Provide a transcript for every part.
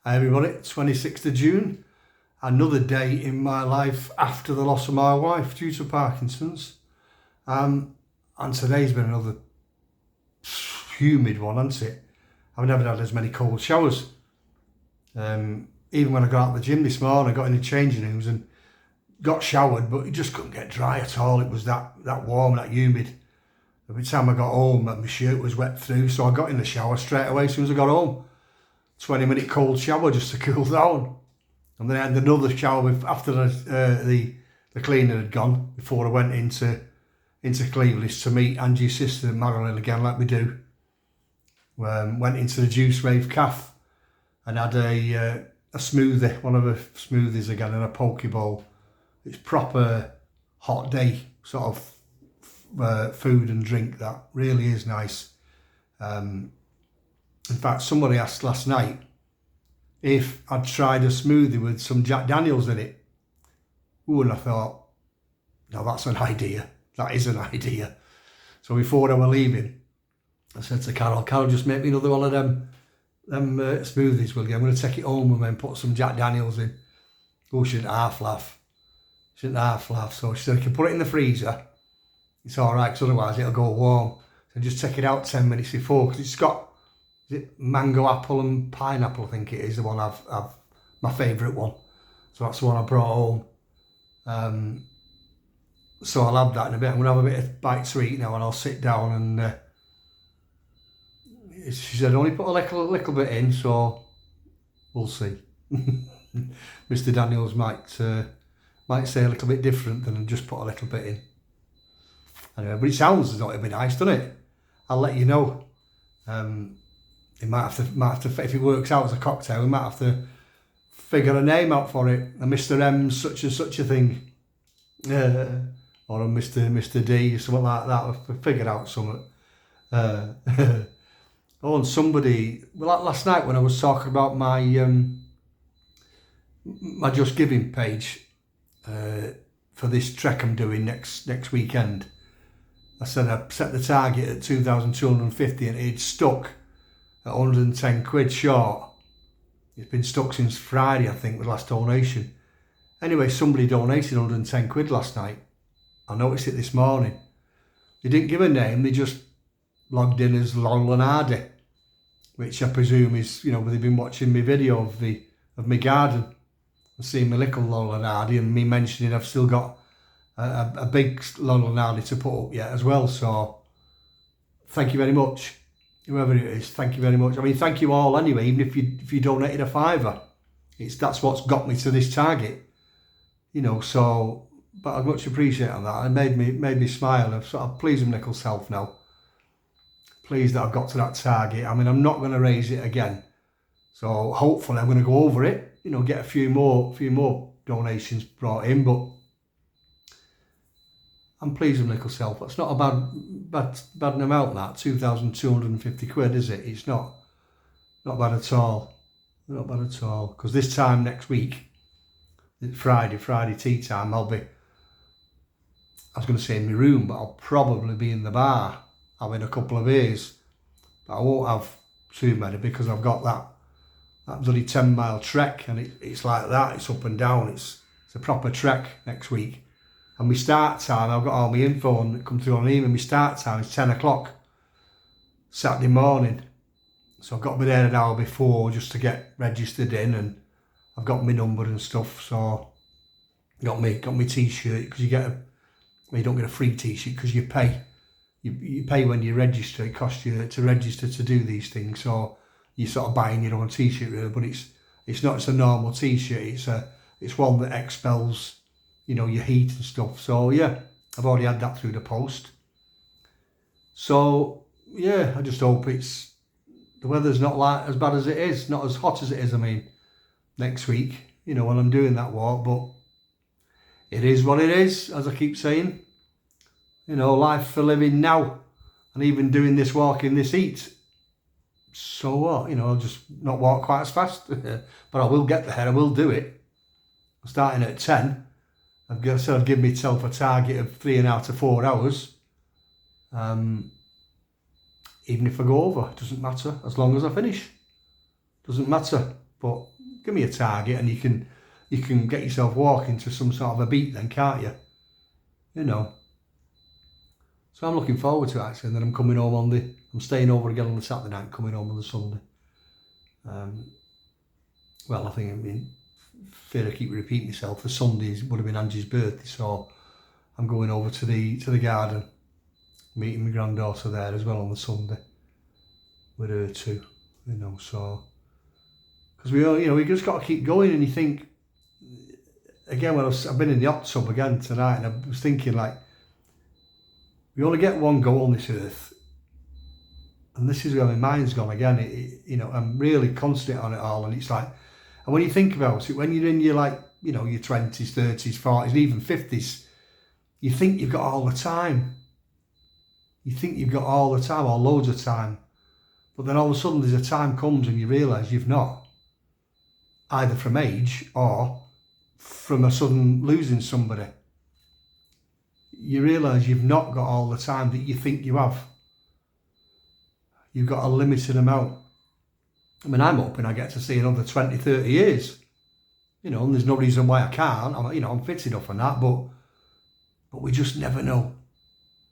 Hi everybody, 26th of June, another day in my life after the loss of my wife due to Parkinson's. And today's been another humid one, hasn't it? I've never had as many cold showers. Even when I got out of the gym this morning, I got in the changing rooms and got showered, but it just couldn't get dry at all. It was that warm, that humid. Every time I got home, my shirt was wet through, so I got in the shower straight away as soon as I got home. 20-minute cold shower just to cool down, and then I had another shower after the cleaner had gone before I went into Cleveland to meet Angie's sister Marilyn again, like we do. Went into the Juice Rave Cafe and had a smoothie, one of the smoothies again, and a poke bowl. It's proper hot day sort of food and drink. That really is nice. In fact, somebody asked last night if I'd tried a smoothie with some Jack Daniels in it. Ooh, and I thought, no, that's an idea. That is an idea. So before I were leaving, I said to Carol, just make me another one of them smoothies, will you? I'm going to take it home and then put some Jack Daniels in. Oh, she didn't half laugh. So she said, I can put it in the freezer. It's all right, because otherwise it'll go warm. So just take it out 10 minutes before, because it's got, is it mango, apple and pineapple, I think it is, the one I've my favourite one. So that's the one I brought home. So I'll have that in a bit. I'm going to have a bit of bite to eat now, and I'll sit down and she said only put a little bit in, so we'll see. Mr. Daniels might say a little bit different than just put a little bit in. Anyway, but it sounds as though it'd be nice, doesn't it? I'll let you know. It might have to, if it works out as a cocktail, we might have to figure a name out for it. A Mr. M's such and such a thing. Or a Mr. D, or something like that. We'll figure out something. Oh, and somebody, well, last night when I was talking about my my Just Giving page for this trek I'm doing next weekend, I said I set the target at 2,250 and it stuck at 110 quid short. It's been stuck since Friday, I think, the last donation. Anyway, somebody donated 110 quid last night. I noticed it this morning. They didn't give a name, they just logged in as Laurel and Hardy, which I presume is, you know, they've been watching my video of my garden and seeing my little Laurel and Hardy, and me mentioning I've still got a big Laurel and Hardy to put up yet as well. So thank you very much, whoever it is. Thank you very much. I mean, thank you all anyway, even if you donated a fiver. That's what's got me to this target, you know. So, but I much appreciate that. It made me smile. I'm sort of pleased with my little self now. Pleased that I've got to that target. I mean, I'm not going to raise it again. So hopefully I'm going to go over it, you know, get a few more donations brought in, but I'm pleased with my little self. That's not a bad amount, that 2,250 quid, is it? It's not bad at all. Not bad at all. Because this time next week, Friday tea time, I was going to say in my room, but I'll probably be in the bar having a couple of beers. But I won't have too many because I've got that bloody 10-mile trek, and it's like that. It's up and down. It's a proper trek next week. And my start time, I've got all my info and come through on email. My start time is 10 o'clock Saturday morning. So I've got to be there an hour before just to get registered in, and I've got my number and stuff. So got my t-shirt, because you don't get a free t-shirt because you pay. You pay when you register. It costs you to register to do these things. So you're sort of buying your own t-shirt really, but it's not just a normal t-shirt. It's one that expels, you know, your heat and stuff. So yeah, I've already had that through the post. So yeah, I just hope the weather's not like as bad as it is, not as hot as it is, I mean, next week, you know, when I'm doing that walk. But it is what it is, as I keep saying. You know, life for living now, and even doing this walk in this heat. So what? You know, I'll just not walk quite as fast, but I will get there. I will do it. I'm starting at 10. I've said I've given myself a target of 3.5 to 4 hours. Even if I go over, it doesn't matter as long as I finish. Doesn't matter. But give me a target and you can get yourself walking to some sort of a beat then, can't you? You know. So I'm looking forward to it actually, and then I'm coming home I'm staying over again on the Saturday night, coming home on the Sunday. Well, I mean, fear I keep repeating myself, the Sunday would have been Angie's birthday, so I'm going over to the garden, meeting my granddaughter there as well on the Sunday with her too, you know, so, because we just got to keep going. And you think, again, I've been in the hot tub again tonight, and I was thinking, like, we only get one go on this earth, and this is where my mind's gone again. You know, I'm really concentrating on it all, and it's like, and when you think about it, when you're in your, like, you know, your 20s, 30s, 40s, and even 50s, you think you've got all the time. You think you've got all the time, or loads of time. But then all of a sudden there's a time comes and you realise you've not. Either from age or from a sudden losing somebody. You realise you've not got all the time that you think you have. You've got a limited amount. I mean, I'm hoping I get to see another 20, 30 years. You know, and there's no reason why I can't. I'm fit enough on that, but we just never know.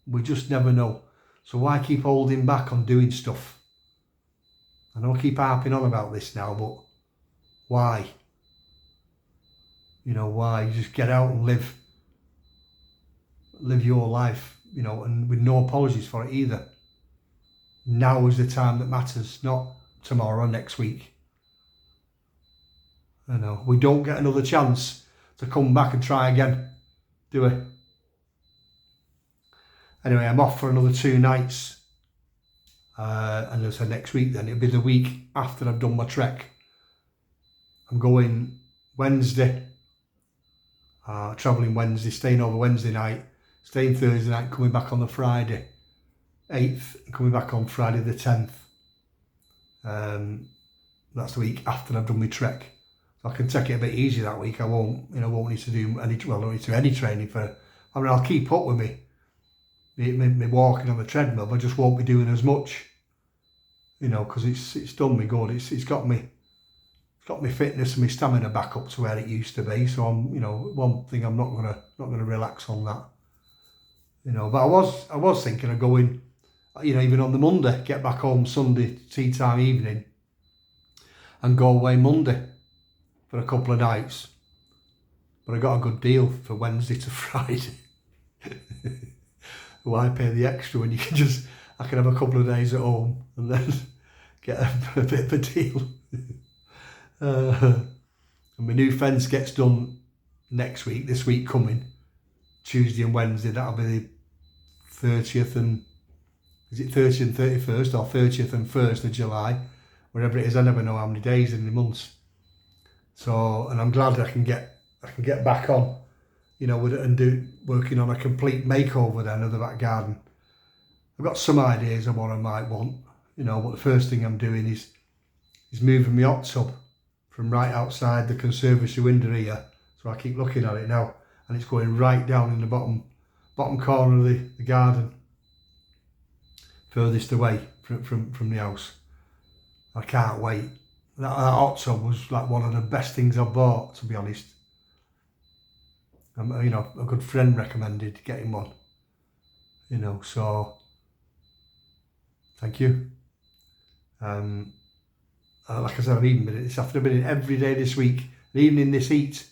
We just never know. So why keep holding back on doing stuff? I know I keep harping on about this now, but why? You know, why? You just get out and live your life, you know, and with no apologies for it either. Now is the time that matters, not tomorrow, next week. You know, we don't get another chance to come back and try again, do we? Anyway, I'm off for another 2 nights. And as I said, next week then, it'll be the week after I've done my trek. I'm going Wednesday, travelling Wednesday, staying over Wednesday night, staying Thursday night, coming back on the Friday 8th, and coming back on Friday the 10th. That's the week after I've done my trek. So I can take it a bit easier that week. I won't need to do I don't need to do any training I'll keep up with me walking on the treadmill, but I just won't be doing as much, you know, because it's done me good. It's got me fitness and my stamina back up to where it used to be. So I'm, you know, one thing I'm not gonna relax on that, you know. But I was thinking of going, you know, even on the Monday, get back home Sunday tea time evening, and go away Monday for a couple of nights. But I got a good deal for Wednesday to Friday. Why pay the extra when I can have a couple of days at home and then get a bit of a deal. And my new fence gets done next week, this week coming, Tuesday and Wednesday. That'll be the 30th and, is it 30th and 31st or 30th and 1st of July, wherever it is. I never know how many days in the months. So, and I'm glad I can get back on, you know, with it and working on a complete makeover then of the back garden. I've got some ideas of what I might want, you know, but the first thing I'm doing is moving my hot tub from right outside the conservatory window here. So I keep looking at it now, and it's going right down in the bottom corner of the garden, furthest away from the house. I can't wait. That hot tub was like one of the best things I bought, to be honest. You know, a good friend recommended getting one, you know, so thank you. Like I said, I've even been in this after. I've been in every day this week, and even in this heat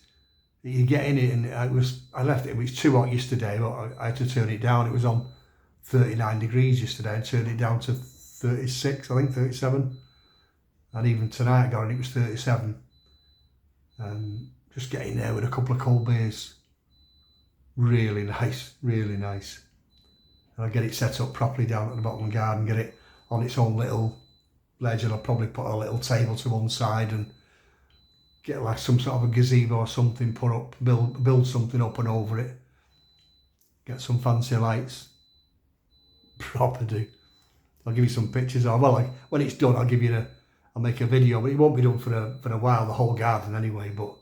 that you get in it. And I left it was too hot yesterday, but I had to turn it down. It was on 39 degrees yesterday, and turned it down to 36, I think 37. And even tonight I got it was 37. Just getting there with a couple of cold beers. Really nice, really nice. And I'll get it set up properly down at the bottom of the garden, get it on its own little ledge, and I'll probably put a little table to one side and get like some sort of a gazebo or something put up, build something up and over it. Get some fancy lights. Proper do. I'll give you some pictures. Like when it's done, I'll make a video, but it won't be done for a while, the whole garden anyway, but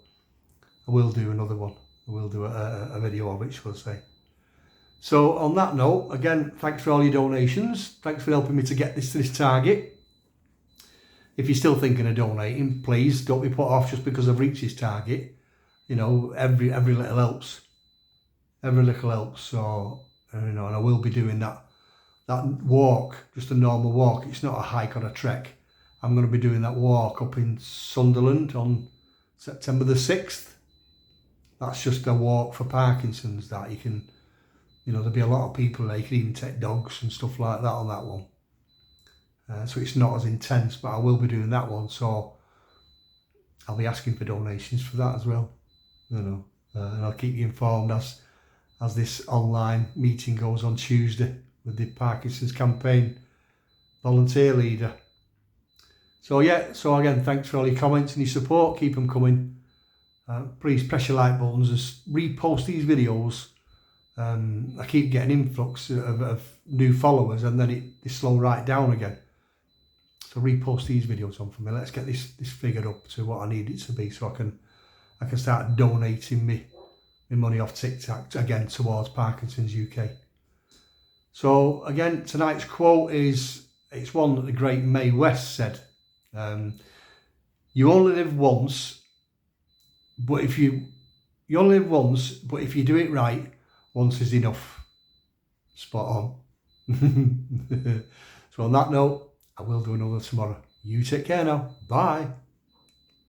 I will do another one. I will do a video of it, shall I say. So on that note, again, thanks for all your donations. Thanks for helping me to get this to this target. if you're still thinking of donating, please don't be put off just because I've reached this target. You know, every little helps. Every little helps. So, you know, and I will be doing that walk, just a normal walk. It's not a hike or a trek. I'm going to be doing that walk up in Sunderland on September the 6th. That's just a walk for Parkinson's that you can, you know, there'll be a lot of people there. You can even take dogs and stuff like that on that one. So it's not as intense, but I will be doing that one. So I'll be asking for donations for that as well. You know, and I'll keep you informed as this online meeting goes on Tuesday with the Parkinson's campaign volunteer leader. So yeah, so again, thanks for all your comments and your support. Keep them coming. Please press your like buttons and repost these videos. I keep getting influx of new followers, and then they slow right down again. So repost these videos on for me. Let's get this figured up to what I need it to be, so I can start donating me money off TikTok again towards Parkinson's UK. So again, tonight's quote it's one that the great Mae West said. You only live once, but if you only live once, but if you do it right, once is enough. Spot on. So on that note, I will do another tomorrow. You take care now. Bye.